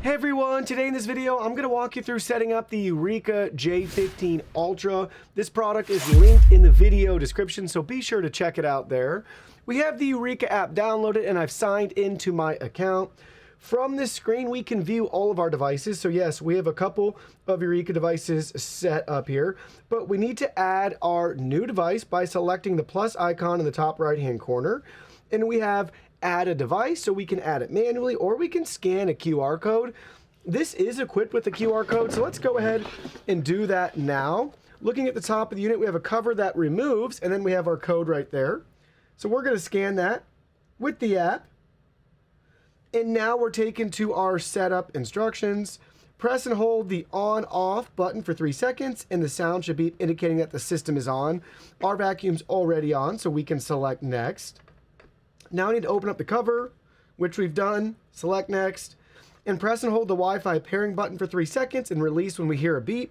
Hey everyone, today in this video I'm going to walk you through setting up the Eureka J15 Ultra. This product is linked in the video description, so be sure to check it out there. We have the Eureka app downloaded and I've signed into my account. From this screen we can view all of our devices. So yes, we have a couple of Eureka devices set up here, but we need to add our new device by selecting the plus icon in the top right hand corner. And we have add a device, so we can add it manually or we can scan a QR code. This is equipped with a QR code, so let's go ahead and do that now. Looking at the top of the unit, we have a cover that removes, and then we have our code right there. So we're going to scan that with the app. And now we're taken to our setup instructions. Press and hold the on-off button for 3 seconds, and the sound should beep indicating that the system is on. Our vacuum's already on, so we can select next. Now I need to open up the cover, which we've done. Select next, and press and hold the Wi-Fi pairing button for 3 seconds and release when we hear a beep.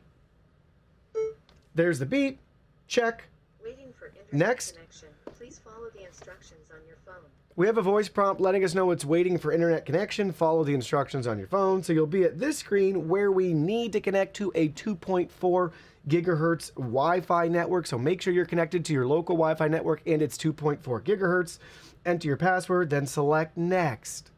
There's the beep. Check. Waiting for internet Next. connection. Please follow the instructions on your phone. We have a voice prompt letting us know it's waiting for internet connection. Follow the instructions on your phone. So you'll be at this screen where we need to connect to a 2.4 gigahertz Wi-Fi network. So make sure you're connected to your local Wi-Fi network and it's 2.4 gigahertz. Enter your password, then select next.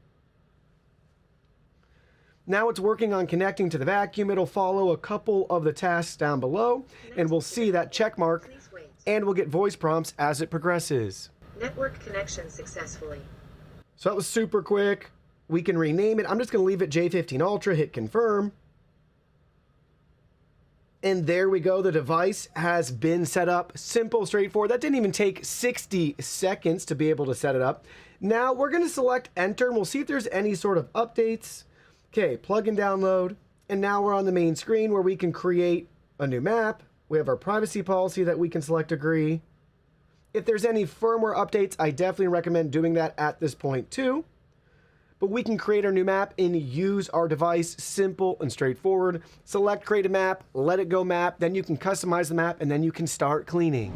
Now it's working on connecting to the vacuum. It'll follow a couple of the tasks down below, and we'll see that check mark, Please wait. and we'll get voice prompts as it progresses. Network connection successfully. So that was super quick. We can rename it. I'm just going to leave it J15 Ultra, hit confirm. And there we go. The device has been set up. Simple, straightforward. That didn't even take 60 seconds to be able to set it up. Now we're going to select enter and we'll see if there's any sort of updates. Okay, plug and download. And now we're on the main screen where we can create a new map. We have our privacy policy that we can select agree. If there's any firmware updates, I definitely recommend doing that at this point too. But we can create our new map and use our device. Simple and straightforward. Select create a map, let it go map, then you can customize the map, and then you can start cleaning.